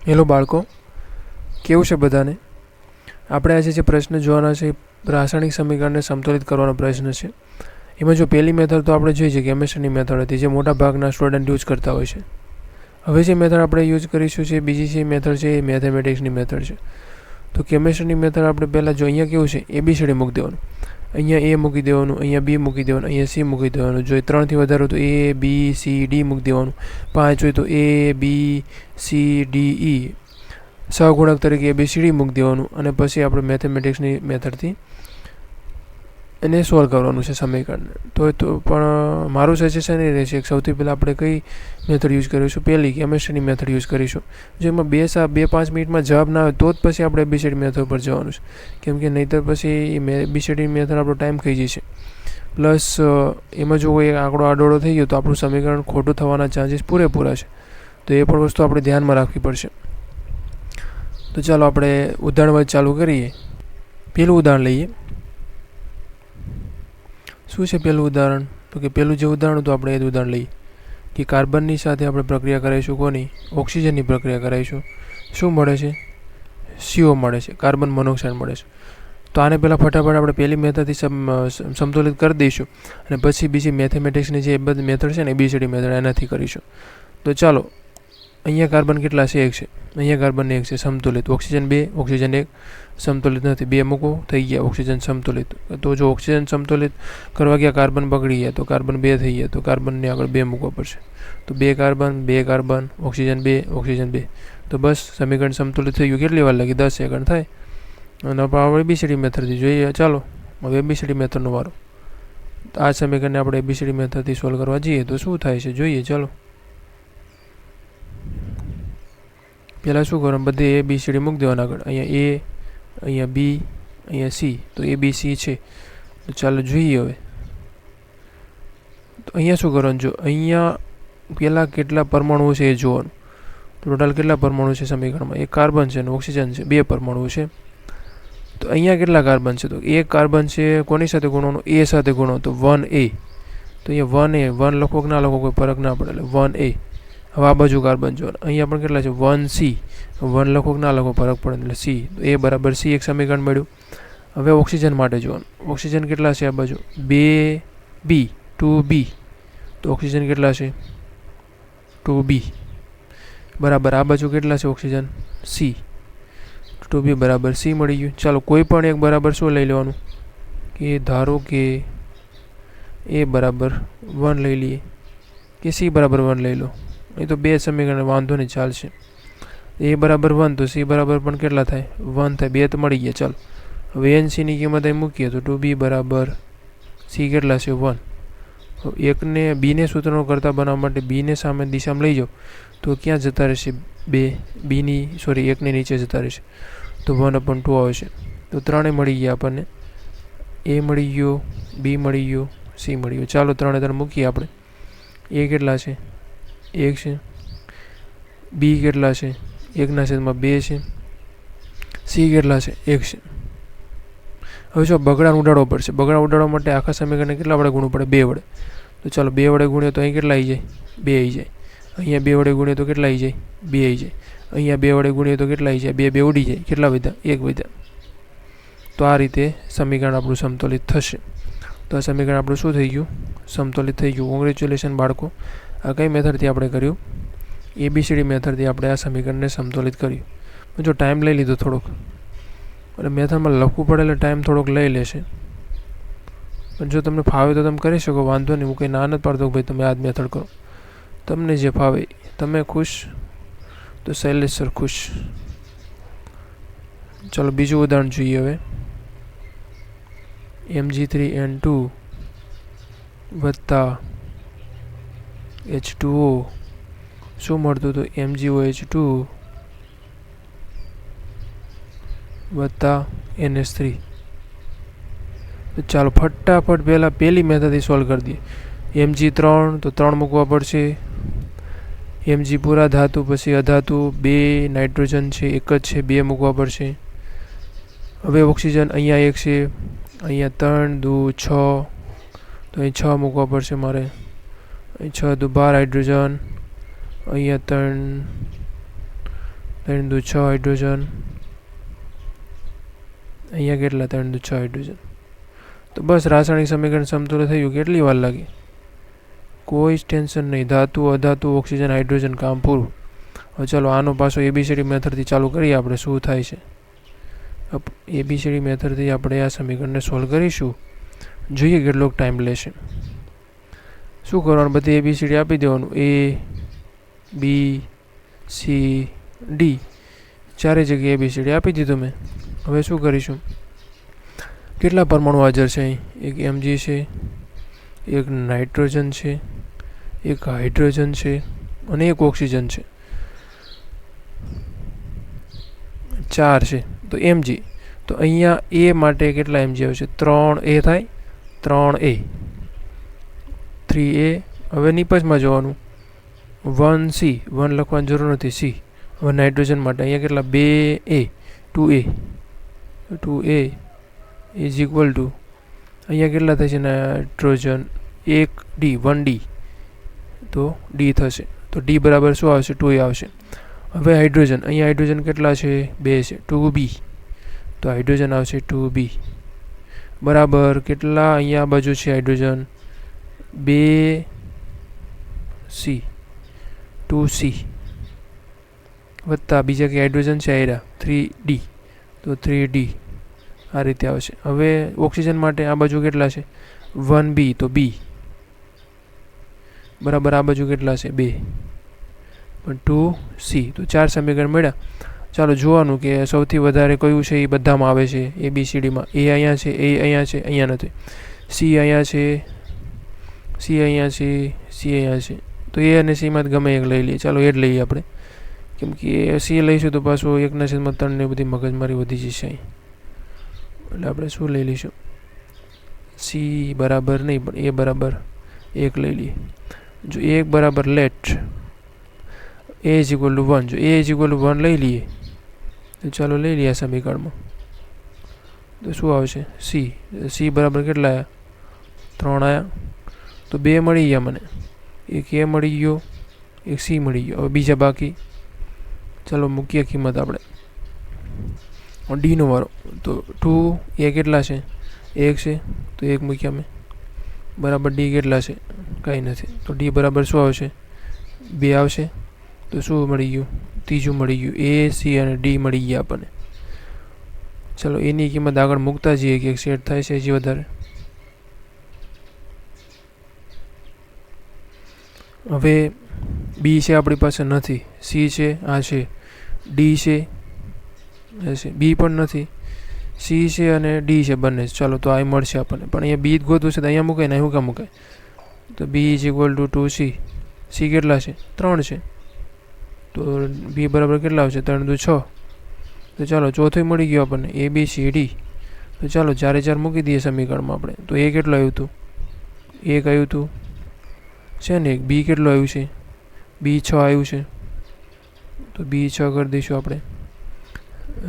Hello બાળકો, કેવું છે બધાને? આપણે આજે જે પ્રશ્ન જોવાના છે રાસાયણિક સમીકરણને સંતુલિત કરવાનો પ્રશ્ન છે. એમાં જો પહેલી મેથડ તો આપણે જોઈ છે કેમિસ્ટ્રીની મેથડ હતી, જે મોટા ભાગના સ્ટુડન્ટ યુઝ કરતા હોય છે. હવે જે મેથડ આપણે યુઝ કરીશું છે બીજી જે મેથડ છે એ મેથેમેટિક્સની મેથડ છે. તો કેમિસ્ટ્રીની મેથડ આપણે પહેલાં જો અહીંયા કેવું છે ABCD મૂકી દેવાનું, અહીંયા A મૂકી દેવાનું, અહીંયા B મૂકી દેવાનું, અહીંયા C મૂકી દેવાનું. જો 3થી વધારે હોય તો A B C D મૂકી દેવાનું, 5 હોય તો A B C D E સહગુણક તરીકે ABCD મૂકી દેવાનું, અને પછી આપણે મેથેમેટિક્સની મેથડથી એને સોલ્વ કરવાનું છે સમીકરણને. તો પણ મારું સજેશન એ રહેશે કે સૌથી પહેલાં આપણે કઈ મેથડ યુઝ કરીશું? પહેલી કેમિસ્ટ્રીની મેથડ યુઝ કરીશું. જો એમાં 2-5 મિનિટમાં જવાબ ના આવે તો જ પછી આપણે ABCD મેથડ પર જવાનું છે, કેમ કે નહીંતર પછી ABCD મેથડ આપણો ટાઈમ ખાઈ જશે. પ્લસ એમાં જો કોઈ આંકડો આડોળો થઈ ગયો તો આપણું સમીકરણ ખોટું થવાના ચાન્સીસ પૂરેપૂરા છે. તો એ પણ વસ્તુ આપણે ધ્યાનમાં રાખવી પડશે. તો ચાલો આપણે ઉદાહરણ ચાલુ કરીએ. પહેલું ઉદાહરણ લઈએ. શું છે પહેલું ઉદાહરણ? તો કે પહેલું જે ઉદાહરણ હતું આપણે એ જ ઉદાહરણ લઈએ કે કાર્બનની સાથે આપણે પ્રક્રિયા કરાવીશું. કોની? ઓક્સિજનની પ્રક્રિયા કરાવીશું. શું મળે છે? CO મળે છે, કાર્બન મોનોક્સાઇડ મળે છે. તો આને પહેલાં ફટાફટ આપણે પહેલી મેથડથી સંતુલિત કરી દઈશું, અને પછી બીજી મેથેમેટિક્સની જે બધી મેથડ છે ને ABCD મેથડ એનાથી કરીશું. તો ચાલો, અહીંયા કાર્બન કેટલા છે? 1 છે. અહીંયા કાર્બન 1 છે, સમતુલિત. ઓક્સિજન 2, ઓક્સિજન 1 સમતુલિત નથી. 2 મૂકો, થઈ ગયા ઓક્સિજન સમતુલિત. તો જો ઓક્સિજન સમતુલિત કરવા ગયા કાર્બન બગડી ગયા તો કાર્બન 2 થઈ ગયા, તો કાર્બનને આગળ 2 મૂકવા પડશે. તો 2 કાર્બન, 2 કાર્બન, ઓક્સિજન 2, ઓક્સિજન 2. તો બસ સમીકરણ સંતુલિત થઈ ગયું. કેટલી વાર લાગી? 10 સેકન્ડ થાય. અને આપણે ABCD મેથડથી જોઈએ. ચાલો હવે ABCD મેથડનો વારો. આ સમીકરણને આપણે ABCD મેથડથી સોલ્વ કરવા જઈએ તો શું થાય છે જોઈએ. ચાલો પહેલાં શું કરવાનું? બધે ABCD મૂકી દેવાના આગળ. અહીંયા A, અહીંયા B, અહીંયા C. તો ABC છે. તો ચાલો જોઈએ હવે. તો અહીંયા શું કરવાનું? જો અહીંયા પહેલાં કેટલા પરમાણુઓ છે એ જોવાનું. ટોટલ કેટલા પરમાણુ છે સમીકરણમાં? 1 કાર્બન છે અને ઓક્સિજન છે, 2 પરમાણુ છે. તો અહીંયા કેટલા કાર્બન છે? તો 1 કાર્બન છે. કોની સાથે ગુણવાનું? A સાથે ગુણો, તો 1A. તો અહીંયા 1A, 1 લખો કે ના લખો કોઈ ફરક ના પડે, એટલે 1A. હવે આ બાજુ કાર્બન જોવાનું. અહીંયા પણ કેટલા છે? 1C. 1 લખો કે ના લખો ફરક પડે, એટલે C. તો A બરાબર C એક સમીકરણ મળ્યું. હવે ઓક્સિજન માટે જોવાનું. ઓક્સિજન કેટલા છે આ બાજુ? 2B, 2B. તો ઓક્સિજન કેટલા છે? 2B બરાબર. આ બાજુ કેટલા છે ઓક્સિજન? C. 2B બરાબર C મળી ગયું. ચાલો કોઈ પણ એક બરાબર શું લઈ લેવાનું? કે ધારો કે A બરાબર 1 લઈ લઈએ, કે C બરાબર 1 લઈ લો. નહીં તો 2 સમીકરણ વાંધો નહીં, ચાલશે. A બરાબર 1 તો C બરાબર પણ કેટલા થાય? 1 થાય. 2 તો મળી ગયા. ચાલો હવે NCની કિંમત અહીં મૂકીએ તો 2B બરાબર C કેટલા છે? 1. એકને બીને સૂત્રનો કરતા બનાવવા માટે બીને સામે દિશામાં લઈ જાઓ તો ક્યાં જતા રહેશે? 1ને નીચે જતા રહેશે, તો 1/2 આવશે. તો 3 મળી ગયા આપણને. A મળી ગયો, B મળી ગયો, C મળી ગયો. ચાલો 3 મૂકીએ આપણે. A કેટલા છે? 1 છે. B કેટલા છે? 1/2 છે. C કેટલા છે? 1 છે. હવે જો બગડાને ઉડાડવો પડશે. બગડા ઉડાડવા માટે આખા સમીકરણને કેટલા વડે ગુણવું પડે? 2 વડે. તો ચાલો 2 વડે ગુણીએ તો અહીં કેટલા આવી જાય? 2 આવી જાય. અહીંયા 2 વડે ગુણીએ તો કેટલા આવી જાય? 2 આવી જાય. અહીંયા 2 વડે ગુણીએ તો કેટલા આવી જાય? 2 ઉડી જાય. કેટલા વધ્યા? 1 વધ્યા. તો આ રીતે સમીકરણ આપણું સંતુલિત થશે. તો આ સમીકરણ આપણું શું થઈ ગયું? સંતુલિત થઈ ગયું. કોંગ્રેચ્યુલેશન બાળકો. આ કઈ મેથડથી આપણે કર્યું? ABCD મેથડથી આપણે આ સમીકરણને સંતુલિત કર્યું. જો ટાઈમ લઈ લીધો થોડોક, અને મેથડમાં લખવું પડે એટલે ટાઈમ થોડોક લઈ લેશે. પણ જો તમને ફાવે તો તમે કરી શકો, વાંધો નહીં. હું કંઈ ના નથી પાડતો કે ભાઈ તમે આ જ મેથડ કરો. તમને જે ફાવે. તમે ખુશ તો શૈલેષ સર ખુશ. ચાલો બીજું ઉદાહરણ જોઈએ હવે. Mg3N2 વત્તા H2O શું મળતું? તો MgOH2 વત્તા NH3. તો ચાલો ફટાફટ પહેલાં પહેલી મેથડથી સોલ્વ કરી દઈએ. Mg3 તો 3 મૂકવા પડશે. Mg પૂરા ધાતુ, પછી અધાતુ 2 નાઇટ્રોજન છે 1 જ છે, 2 મૂકવા પડશે. હવે ઓક્સિજન અહીંયા 1 છે, અહીંયા 3 2 6, તો અહીં 6 મૂકવા પડશે મારે. અહીં 6 2 12 હાઇડ્રોજન, અહીંયા 3 3 દુ 6 હાઇડ્રોજન. અહીંયા કેટલા 3 દુ 6 હાઇડ્રોજન. તો બસ રાસાયણિક સમીકરણ સમતુલ્ય થઈ ગયું. કેટલી વાર લાગી? કોઈ જ ટેન્શન નહીં. ધાતુ અધાતુ ઓક્સિજન હાઇડ્રોજન કામ પૂરું. હવે ચાલો આનો પાછો એબીસીડી મેથડથી ચાલુ કરીએ આપણે શું થાય છે. એબીસીડી મેથડથી આપણે આ સમીકરણને સોલ્વ કરીશું. જોઈએ કેટલોક ટાઈમ લેશે. શું કરવાનું? બધી એબીસીડી આપી દેવાનું. એ બી સી ડી ચારે જગ્યાએ એબીસીડી આપી દીધું મેં. હવે શું કરીશું? કેટલા પરમાણુ હાજર છે અહીં? એક એમજી છે, એક નાઇટ્રોજન છે, એક હાઇડ્રોજન છે અને એક ઓક્સિજન છે. 4 છે. તો એમજી તો અહીંયા એ માટે કેટલા એમજી આવશે? 3 એ થાય. 3 એ 3 એ. હવે નિપજમાં જોવાનું. 1 સી 1 લખવાની જરૂર નથી. સી. હવે નાઇટ્રોજન માટે અહીંયા કેટલા? 2 એ 2 એ 2 એ ઇઝ ઇક્વલ ટુ અહીંયા કેટલા થશે? નાઇટ્રોજન 1 ડી 1 ડી તો ડી થશે. તો ડી બરાબર શું આવશે? 2 એ આવશે. હવે હાઇડ્રોજન અહીંયા હાઇડ્રોજન કેટલા છે? 2 છે. 2 બી તો હાઇડ્રોજન આવશે 2 બી બરાબર કેટલા? અહીંયા આ બાજુ છે હાઇડ્રોજન 2 સી 2 સી વત્તા બીજા કે હાઇડ્રોજન છે આયરા 3 ડી તો 3 ડી આ રીતે આવશે. હવે ઓક્સિજન માટે આ બાજુ કેટલા છે? 1 બી તો બી બરાબર આ બાજુ કેટલા છે? 2 પણ 2 સી તો 4 સમીકરણ મળ્યા. ચાલો જોવાનું કે સૌથી વધારે કયું છે એ બધામાં આવે છે. એબીસીડીમાં એ અહીંયા છે, એ અહીંયા છે, અહીંયા નથી. સી અહીંયા છે, સી અહીંયા છે, સી અહીંયા છે. તો એ અને સીમાં ગમે એક લઈ લઈએ. ચાલો એ જ લઈએ આપણે, કેમ કે સી લઈશું તો પાછું 1/3 ને બધી મગજમારી વધી જશે અહીં. એટલે આપણે શું લઈ લઈશું? સી બરાબર નહીં પણ એ બરાબર 1 લઈ લઈએ. જો 1 બરાબર let a is equal to 1. જો એ ઇઝ ઇક્વલ ટુ 1 લઈ લઈએ તો ચાલો લઈ લઈએ આ સમીકરણમાં. તો શું આવશે? સી. સી બરાબર કેટલા આવ્યા? 3 આવ્યા. તો 2 મળી ગયા મને. એક એ મળી ગયો, એક સી મળી ગયો. હવે બીજા બાકી. ચાલો મૂકીએ કિંમત આપણે. ડીનો વારો. તો 2 એ કેટલા છે? 1 છે તો 1 મૂક્યા મેં બરાબર. ડી કેટલા છે? કંઈ નથી. તો ડી બરાબર શું આવશે? 2 આવશે. તો શું મળી ગયું? ત્રીજું મળી ગયું. એ સી અને ડી મળી ગયા આપણને. ચાલો એની કિંમત આગળ મૂકતા જઈએ કે સેટ થાય છે હજી વધારે. હવે બી છે આપણી પાસે નથી, સી છે આ છે, ડી છે બી પણ નથી, સી છે અને ડી છે બંને. ચાલો તો આ મળશે આપણને. પણ અહીંયા બી જ ગોતવું છે તો અહીંયા મુકાય ને શું કામ મુકાય? તો b is equal to 2 c કેટલા છે? 3 છે. તો બી બરાબર કેટલા આવશે? 3 દુ 6. તો ચાલો ચોથું મળી ગયું આપણને એ બી સી ડી. તો ચાલો 4 4 મૂકી દઈએ સમીકરણમાં આપણે. તો એ કેટલું આવ્યું હતું? 1 આવ્યું હતું છે ને. એક બી કેટલું આવ્યું છે? બી 6 આવ્યું છે. તો બી 6 કરી દઈશું આપણે.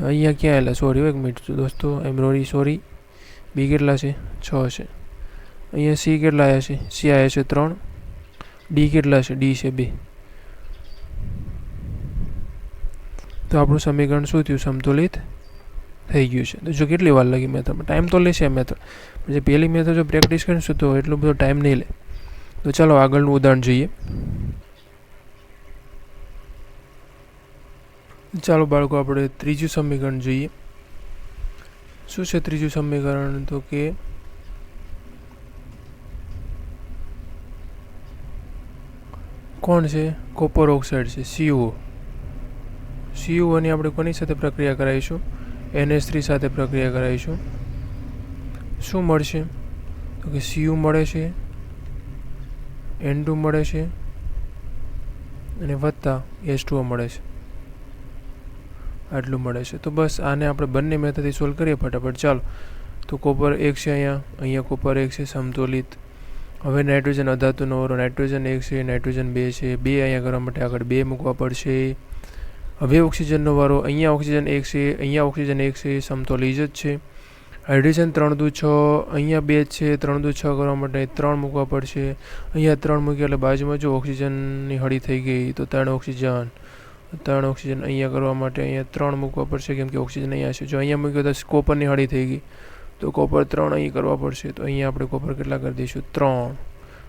અહીંયા ક્યાં આવેલા? સોરી 1 મિનિટ દોસ્તો, આઈ એમ રોરી સોરી. બી કેટલા છે? 6 છે. અહીંયા સી કેટલા આવ્યા છે? સી આવ્યા છે 3. ડી કેટલા છે? ડી છે 2. તો આપણું સમીકરણ શું થયું? સમતુલિત થઈ ગયું છે. તો જો કેટલી વાર લાગી મેથડમાં? ટાઈમ તો લેશે આ મેથડ. જે પહેલી મેથડ જો પ્રેક્ટિસ કરીશું તો એટલો બધો ટાઈમ નહીં લે. તો ચાલો આગળનું ઉદાહરણ જોઈએ. ચાલો બાળકો આપણે ત્રીજું સમીકરણ જોઈએ. શું છે ત્રીજું સમીકરણ? તો કે કોણ છે? કોપર ઓક્સાઇડ છે, સીઓ. સીઓની આપણે કોની સાથે પ્રક્રિયા કરાવીશું? NH3 સાથે પ્રક્રિયા કરાવીશું. શું મળશે? તો કે સીયુ મળે છે, N2 મળે છે અને વત્તા H2O મળે છે. આટલું મળે છે. તો બસ આને આપણે બંને મેથડથી સોલ્વ કરીએ ફટાફટ. ચાલો તો કોપર 1 છે અહીંયા કોપર 1 છે સમતોલિત. હવે નાઇટ્રોજન અધાતુનો વારો. નાઇટ્રોજન 1 છે, નાઇટ્રોજન 2 છે. 2 અહીંયા કરવા માટે આગળ 2 મૂકવા પડશે. હવે ઓક્સિજનનો વારો. અહીંયા ઓક્સિજન 1 છે, અહીંયા ઓક્સિજન 1 છે, સમતોલિત જ છે. હાઇડ્રોજન 3 દુ 6, અહીંયા 2 છે. 3 દુ 6 કરવા માટે 3 મૂકવા પડશે. અહીંયા 3 મૂક્યા એટલે બાજુમાં જો ઓક્સિજનની હળી થઈ ગઈ તો 3 ઓક્સિજન. 3 ઓક્સિજન અહીંયા કરવા માટે અહીંયા 3 મૂકવા પડશે, કેમ કે ઓક્સિજન અહીંયા છે. જો અહીંયા મૂક્યો તો કોપરની હળી થઈ ગઈ, તો કોપર 3 અહીં કરવા પડશે. તો અહીંયા આપણે કોપર કેટલા કરી દઈશું? 3.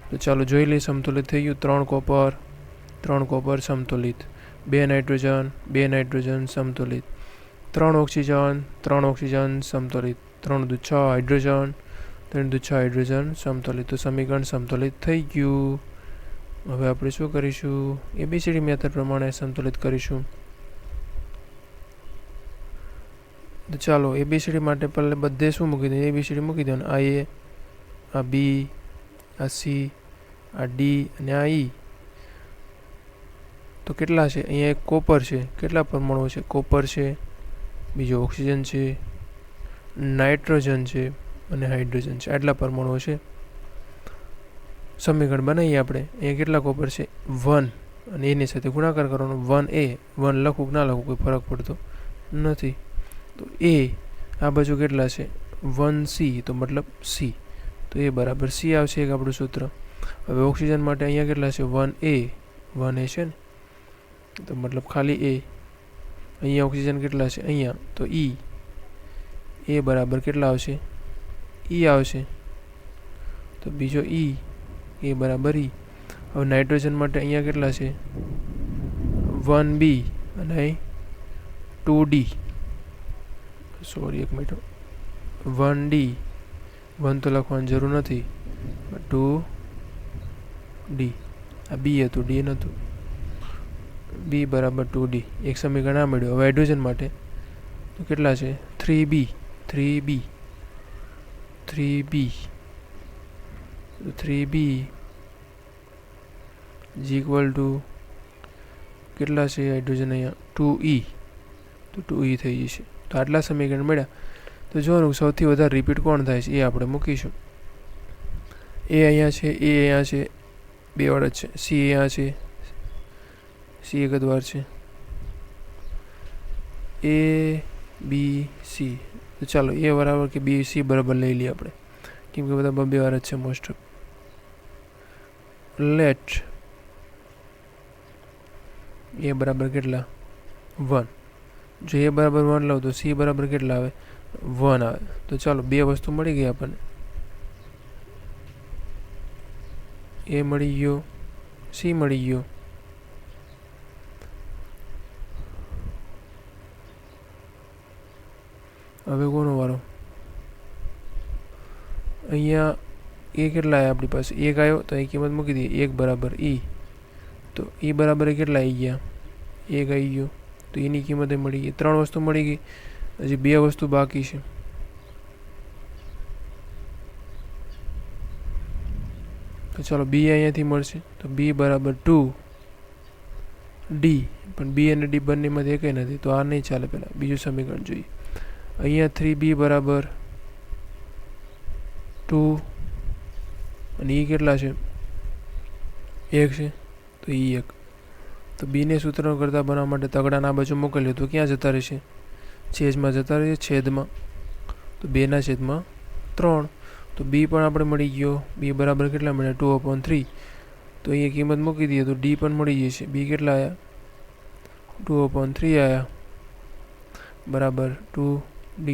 તો ચાલો જોઈ લઈએ, સમતુલિત થઈ ગયું. 3 કોપર સમતુલિત. 2 નાઇટ્રોજન સમતુલિત. 3 ઓક્સિજન સમતુલિત. 3 દુ 6 હાઇડ્રોજન, 3 દુ 6 હાઇડ્રોજન સમતુલિત. તો સમીકરણ સમતુલિત થઈ ગયું. હવે આપણે શું કરીશું? એબીસીડી મેથડ પ્રમાણે સંતુલિત કરીશું. તો ચાલો એબીસીડી માટે પહેલે બધે શું મૂકી દઈએ? એબીસીડી મૂકી દો. આ એ, આ બી, આ સી, આ ડી અને આ ઈ. તો કેટલા છે? અહીંયા એક કોપર છે. કેટલા પરમાણુ છે? કોપર છે, બીજો ઓક્સિજન છે, નાઇટ્રોજન છે અને હાઇડ્રોજન છે. આટલા પરમાણુઓ છે. સમીકરણ બનાવીએ આપણે. અહીંયા કેટલા કોપર છે? 1, અને એની સાથે ગુણાકાર કરવાનો. 1A, 1 લખું કે ના લખું કોઈ ફરક પડતો નથી. તો એ આ બાજુ કેટલા છે? 1C, તો મતલબ C. તો એ બરાબર C આવશે એક આપણું સૂત્ર. હવે ઓક્સિજન માટે અહીંયા કેટલા છે? 1A છે ને, તો મતલબ ખાલી A. અહીંયા ઓક્સિજન કેટલા છે? અહીંયા તો E બરાબર કેટલા આવશે? E આવશે. તો બીજો E બરાબર E. હવે નાઇટ્રોજન માટે અહીંયા કેટલા છે? 1B અને અહીં 2D. સોરી, એક મિનિટ. 1D, 1 તો લખવાની જરૂર નથી, 2D. આ B હતું, D નહોતું. B બરાબર 2D. એક સમીકરણ આ મળ્યું. હવે હાઇડ્રોજન માટે તો કેટલા છે? 3B ઇઝ ઇક્વલ ટુ કેટલા છે હાઇડ્રોજન અહીંયા? 2E. તો 2E થઈ જશે. તો આટલા સમીકરણ મળ્યા. તો જોવાનું સૌથી વધારે રિપીટ કોણ થાય છે એ આપણે મૂકીશું. એ અહીંયા છે, એ અહીંયા છે, 2 વાર જ છે. સી અહીંયા છે, સી એક જ વાર છે. A B C. તો ચાલો એ બરાબર કે B C બરાબર લઈ લઈએ આપણે, કેમ કે બધા 2 વાર જ છે મોસ્ટ ઓફ. લેટ એ બરાબર કેટલા? 1. જો એ બરાબર 1 લાવ તો C બરાબર કેટલા આવે? 1 આવે. તો ચાલો 2 વસ્તુ મળી ગઈ આપણને. એ મળી ગયો, C મળી ગયો. હવે કોનો વારો? અહીંયા એ કેટલા આવ્યા આપણી પાસે? 1 આવ્યો, તો એ કિંમત મૂકી દઈએ. 1 બરાબર E. તો E બરાબર કેટલા આવી ગયા? 1 આવી ગયો. તો એની કિંમત મળી ગઈ. 3 વસ્તુ મળી ગઈ. હજી 2 વસ્તુ બાકી છે. તો ચાલો B અહીંયાથી મળશે. તો B બરાબર 2D. પણ B અને D બંનેમાંથી એકેય નથી, તો આ નહીં ચાલે. પહેલાં બીજું સમીકરણ જોઈએ. અહીંયા 3B બરાબર 2 અને E કેટલા છે? 1 છે. તો E 1. તો બીને સૂત્ર કરતાં બનાવવા માટે તગડાના બાજુ મોકલ્યો તો ક્યાં જતા રહેશે? છેદમાં જતા રહેશે. છેદમાં તો 2/3. તો B પણ આપણે મળી ગયો. B બરાબર કેટલા મળ્યા? 2/3. તો અહીંયા કિંમત મૂકી દઈએ તો D પણ મળી જશે. B કેટલા આવ્યા? 2/3 આવ્યા બરાબર 2D.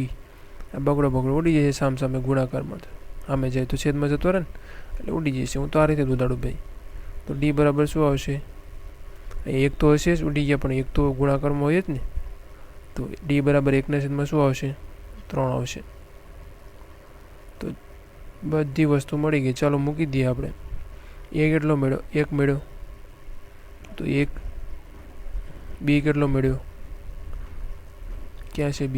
આ બગડો ઉડી જશે સામે ગુણાકારમાં. સામે જાય તો છેદમાં જતો રહે ને, એટલે ઉડી જશે. હું તો આ રીતે દોડાડું ભાઈ. તો D બરાબર શું આવશે? એક તો હશે જ, ઉડી ગયા, પણ એક તો ગુણાકારમાં હોય જ ને. તો D બરાબર 1/3 શું આવશે? 3 આવશે. તો બધી વસ્તુ મળી ગઈ. ચાલો મૂકી દઈએ આપણે. એ કેટલો મળ્યો? 1 મળ્યો. તો 1. B કેટલો મળ્યો? ક્યાં છે B?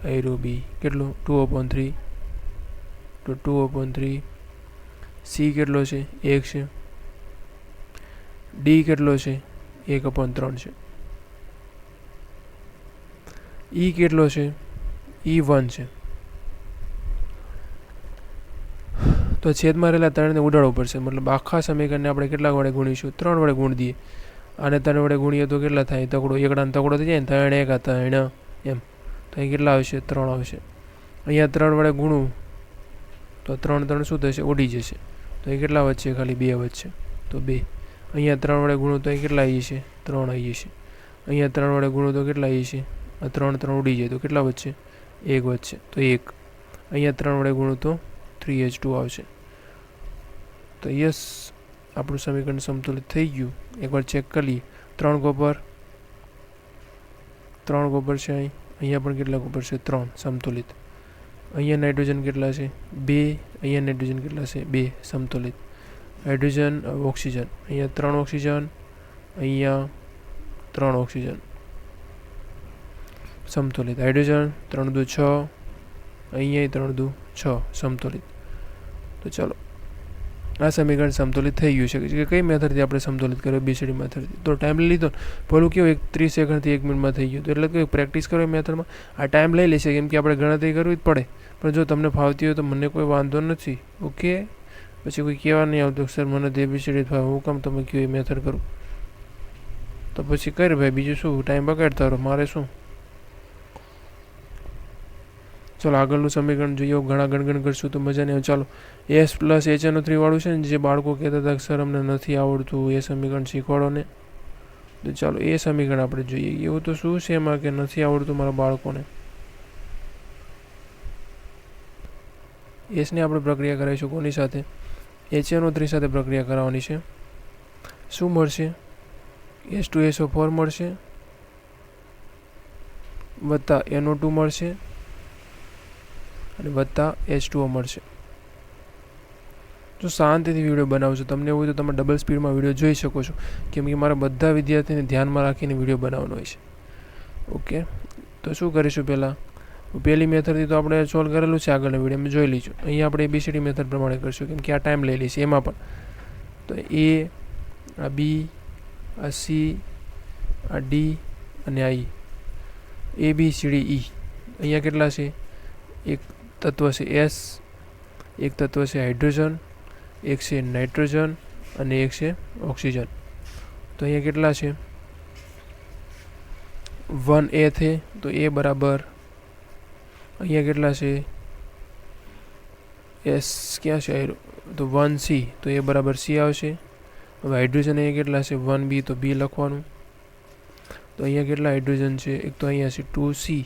આયરો B કેટલો? 2/3. તો 2/3. C કેટલો છે? 1 છે. D કેટલો છે? 1/3 છે. E કેટલો છે? E 1 છે. તો છેદમાં રહેલા 3 ને ઉડાડવું પડશે. મતલબ આખા સમીકરણને આપણે કેટલા વડે ગુણીશું? 3 વડે ગુણ દઈએ. આને 3 વડે ગુણીએ તો કેટલા થાય? તગડો એકડાને તગડો થઈ જાય ને, 3 1 3 એમ. તો અહીં કેટલા આવશે? 3 આવશે. અહીંયા 3 વડે ગુણું તો 3 શું થશે? ઉડી જશે. તો અહીં કેટલા વધશે? ખાલી 2 વધશે. તો 2. અહીંયા 3 વડે ગુણું તો અહીં કેટલા આવી જશે? 3 આવી જશે. અહીંયા 3 વડે ગુણો તો કેટલા એ છે? આ 3 ઉડી જાય તો કેટલા વધશે? 1 વધશે, તો 1. અહીંયા 3 વડે ગુણો તો 3H2 આવશે. તો યસ, આપણું સમીકરણ સમતુલિત થઈ ગયું. એકવાર ચેક કરી લઈએ. 3 કોપર છે અહીંયા પણ કેટલા કોપર છે? 3. સમતુલિત. અહીંયા નાઇટ્રોજન કેટલા છે? 2. અહીંયા નાઇટ્રોજન કેટલા છે? 2. સમતુલિત. Hydrogen, oxygen. અહીંયા 3 ઓક્સિજન, અહીંયા 3 ઓક્સિજન, સમતુલિત. હાઇડ્રોજન 3 દુ 6, અહીંયા 3 દુ 6, સમતુલિત. તો ચાલો, આ સમીકરણ સમતુલિત થઈ ગયું છે. કે કઈ મેથડથી આપણે સમતુલિત કર્યો? BCD મેથડથી. તો ટાઈમ લઈ લીધો. પેલું કેવું 30 સેકન્ડથી 1 મિનિટમાં થઈ ગયું. તો એટલે કે પ્રેક્ટિસ કરો એ મેથડમાં. આ ટાઈમ લઈ લેશે કેમ કે આપણે ગણતરી કરવી જ પડે. પણ જો તમને ફાવતી હોય તો મને કોઈ વાંધો નથી. ઓકે, પછી કોઈ કહેવા નહીં આવતું સર મને તો ABCD ફાવે, હું કામ તમે કહો એ મેથડ કરું? તો પછી કર ભાઈ, બીજું શું? ટાઈમ બગાડતા રહો, મારે શું? ચાલો આગળનું સમીકરણ જોઈએ. ઘણા ગણગણ કરશું તો મજા નહીં આવે. ચાલો, S + HNO3 વાળું છે ને, જે બાળકો કહેતા હતા કે સર અમને નથી આવડતું, એ સમીકરણ શીખવાડો ને. તો ચાલો એ સમીકરણ આપણે જોઈએ. એવું તો શું છે એમાં કે નથી આવડતું મારા બાળકોને? એસની આપણે પ્રક્રિયા કરાવીશું કોની સાથે? HNO3 સાથે પ્રક્રિયા કરાવવાની છે. શું મળશે? H2SO4 મળશે વત્તા NO2 મળશે અને વત્તા H2O મળશે. જો શાંતિથી વિડીયો બનાવશો, તમને એવું હોય તો તમે ડબલ સ્પીડમાં વિડીયો જોઈ શકો છો, કેમ કે મારા બધા વિદ્યાર્થીને ધ્યાનમાં રાખીને વિડીયો બનાવવાનો હોય છે. ઓકે, તો શું કરીશું? પહેલી મેથડથી તો આપણે સોલ્વ કરેલું છે, આગળના વિડીયોમાં જોઈ લઈશું. અહીંયા આપણે ABCD મેથડ પ્રમાણે કરીશું કેમ કે આ ટાઈમ લઈ લઈશું એમાં પણ. તો A, આ B, આ C, આ D અને આ E. ABCD E. અહીંયા કેટલા છે? એક તત્વ છે S, એક તત્વ છે હાઇડ્રોજન, એક છે નાઇટ્રોજન અને એક છે ઓક્સિજન. તો અહીંયા કેટલા છે? 1A છે તો A બરાબર, અહીંયા કેટલા છે? S ક્યાં છે? તો 1C, તો A બરાબર C આવશે. હવે હાઇડ્રોજન અહીંયા કેટલા છે? 1B, તો B લખવાનું. તો અહીંયા કેટલા હાઇડ્રોજન છે? એક તો અહીંયા છે 2C,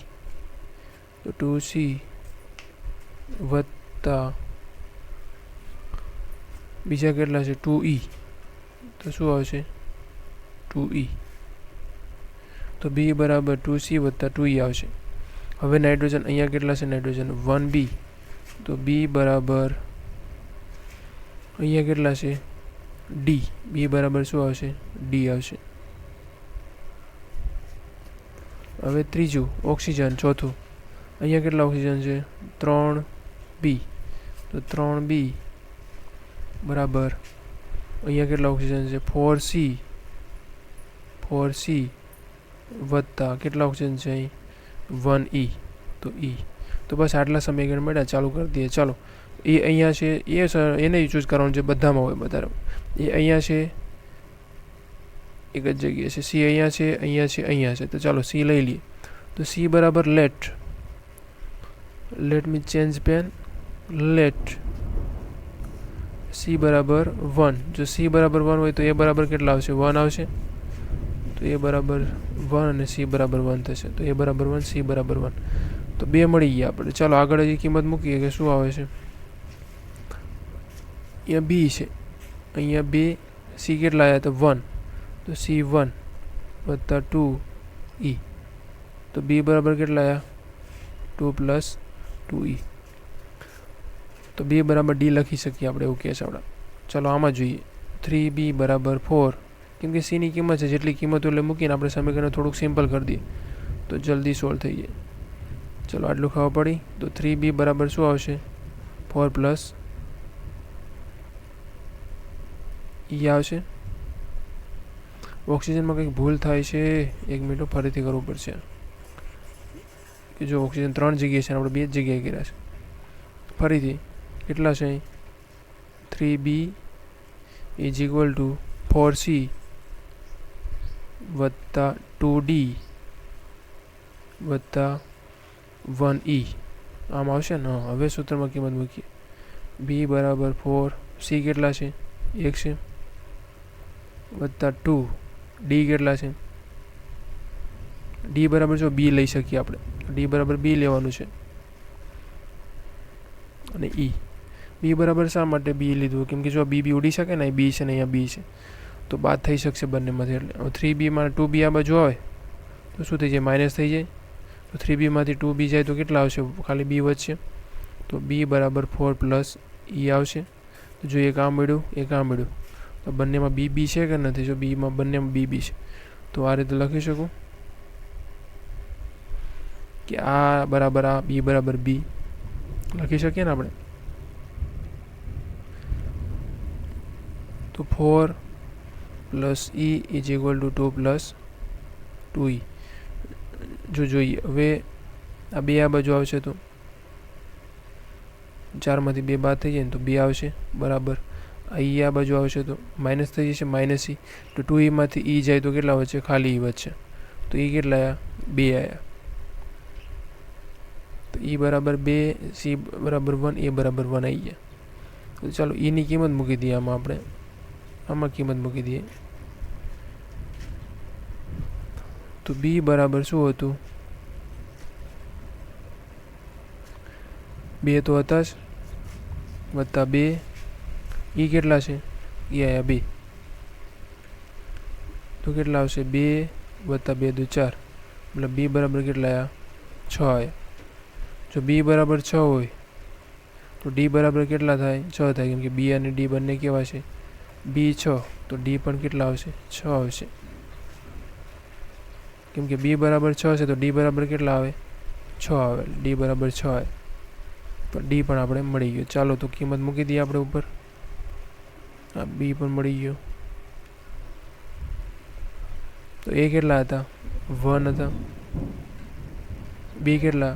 તો 2C વત્તા બીજા કેટલા છે? 2E, તો શું આવશે? 2E. તો B બરાબર 2C વત્તા 2E આવશે. હવે નાઇટ્રોજન અહીંયા કેટલા છે? નાઇટ્રોજન 1B, તો B બરાબર અહીંયા કેટલા છે? D. B બરાબર શું આવશે? D આવશે. હવે ત્રીજું ઓક્સિજન, ચોથું. અહીંયા કેટલા ઓક્સિજન છે? 3B, તો 3B બરાબર અહીંયા કેટલા ઓક્સિજન છે? 4C વત્તા કેટલા ઓક્સિજન છે અહીં? 1E, તો E. તો બસ આટલા સમીકરણ મળ્યા. ચાલુ કરી દઈએ. ચાલો, એ અહીંયા છે, એ સર એને ચૂઝ કરવાનું છે, બધામાં હોય બધા. એ અહીંયા છે, એક જ જગ્યાએ છે. C અહીંયા છે, અહીંયા છે, અહીંયા છે. તો ચાલો C લઈ લઈએ. તો C બરાબર let me change pen, let C બરાબર 1. જો C બરાબર 1 હોય તો A બરાબર કેટલા આવશે? 1 આવશે. તો A બરાબર 1 અને C બરાબર 1 થશે. તો A બરાબર 1, C બરાબર 1. તો 2 મળી ગયા આપણે. ચાલો આગળ હજી કિંમત મૂકીએ કે શું આવે છે. અહીંયા B છે, અહીંયા 2, C કેટલા આવ્યા? તો 1, તો C1 વત્તા 2E, તો B બરાબર કેટલા આવ્યા? 2 + 2E. તો B બરાબર D લખી શકીએ આપણે, એવું કહે છે આપણા. ચાલો આમાં જોઈએ. 3B બરાબર 4, કેમ કે C ની કિંમત છે, જેટલી કિંમત એટલે મૂકીને આપણે સમીકરણ થોડુંક સિમ્પલ કરી દઈએ તો જલ્દી સોલ્વ થઈ જાય. ચલો આટલું ખબર પડી. તો 3B બરાબર શું આવશે? 4 + E આવશે. ઓક્સિજનમાં કંઈક ભૂલ થાય છે, 1 મિનિટ ફરીથી કરવું પડશે. કે જો ઓક્સિજન 3 જગ્યાએ છે, આપણે 2 જ જગ્યાએ કર્યા છે. ફરીથી કેટલા છે અહીં? 3B = 4C વત્તા 2D વત્તા 1E. આમ આવશે ને? હવે સૂત્રમાં કિંમત મૂકીએ. B બરાબર 4, C કેટલા છે? 1 છે, વત્તા 2, D કેટલા છે? ડી બરાબર જો બી લઈ શકીએ આપણે, ડી બરાબર બી લેવાનું છે. અને ઈ બી બરાબર શા માટે બી લીધું? કેમ કે જો બી ઉડી શકે ને, બી છે ને અહીંયા બી છે, તો બાદ થઈ શકશે બંનેમાંથી. એટલે 3b માં 2b આ બાજુ આવે તો શું થઈ જાય? માઇનસ થઈ જાય. તો 3b માંથી 2b જાય તો કેટલા આવશે? ખાલી બી વધશે. તો બી બરાબર 4 પ્લસ ઈ આવશે. તો જો એક આ મળ્યું, એક આ મળ્યું, તો બંનેમાં બી છે કે નથી? જો બીમાં બંનેમાં બી છે, તો આ રીતે લખી શકું કે આ બરાબર આ, બી બરાબર બી લખી શકીએ ને આપણે. તો 4 plus E is equal to 2 plus 2e. જો જોઈએ હવે આ બે આ બાજુ આવશે તો 4માંથી 2 બાદ થઈ જાય ને તો 2 આવશે બરાબર. આ બાજુ આવશે તો માઇનસ થઈ જશે, માઇનસ ઈ. તો 2e માંથી ઈ જાય તો કેટલા વધશે? ખાલી ઈ વધશે. તો ઈ કેટલા આવ્યા? 2 આવ્યા. તો ઈ બરાબર 2, સી બરાબર 1, એ બરાબર 1 આવી ગયા. તો ચાલો ઈની કિંમત મૂકી દઈએ આમાં આપણે, આમાં કિંમત મૂકી દઈએ. તો બી બરાબર શું હતું? 2 તો હતા જ, વત્તા 2. ઈ કેટલા છે? ઈ આયા 2. તો કેટલા આવશે? 2 વત્તા 2 તો 4. મતલબ બી બરાબર કેટલા આવ્યા? 6 આવ્યા. જો બી બરાબર 6 હોય તો ડી બરાબર કેટલા થાય? 6 થાય. કેમ કે બી અને ડી બંને કેવા છે? બી 6, તો ડી પણ કેટલા આવશે? 6 આવશે. કેમ કે બી બરાબર 6 છે તો ડી બરાબર કેટલા આવે? 6 આવે. ડી બરાબર 6 આવે. તો ડી પણ આપણે મળી ગયો. ચાલો તો કિંમત મૂકી દઈએ આપણે ઉપર. આ બી પણ મળી ગયો. તો એ કેટલા હતા? 1 હતા. બી કેટલા?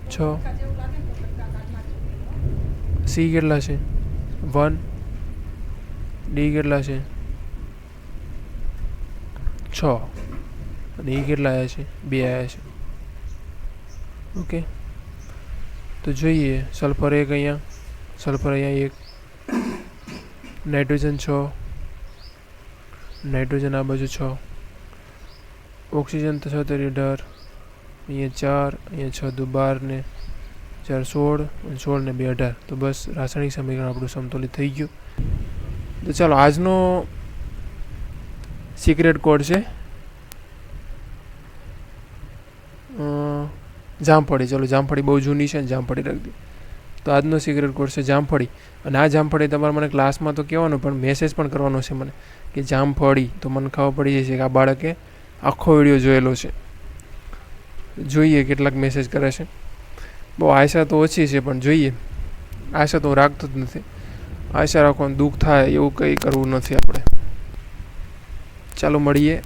6. સી કેટલા છે? 1. ડી કેટલા છે? 6. અને એ કેટલા આવ્યા છે? 2 આવ્યા છે. ઓકે, તો જોઈએ સલ્ફર 1 અહીંયા, સલ્ફર અહીંયા 1, નાઇટ્રોજન 6, નાઇટ્રોજન આ બાજુ 6, ઓક્સિજન તો 6 તરી 18, અહીંયા 4, અહીંયા 6 દુ 12 ને 4 16, અને 16 ને 2 18. તો બસ રાસાયણિક સમીકરણ આપણું સમતોલિત થઈ ગયું. તો ચાલો આજનો સિક્રેટ કોડ છે જામફળી. ચલો જામફળી બહુ જૂની છે ને, જામફળી રાખી દઈએ. તો આજનો સિક્રેટ કોડ છે જામફળી. અને આ જામફળી તમારે મને ક્લાસમાં તો કહેવાનું, પણ મેસેજ પણ કરવાનો છે મને કે જામફળી. તો મને ખબર પડી જશે કે આ બાળકે આખો વિડીયો જોયેલો છે. જોઈએ કેટલાક મેસેજ કરે છે. બહુ આશા તો ઓછી છે, પણ જોઈએ. આશા તો હું રાખતો જ નથી. આશા રાખવાનું દુઃખ થાય એવું કંઈ કરવું નથી આપણે. ચાલો મળીએ.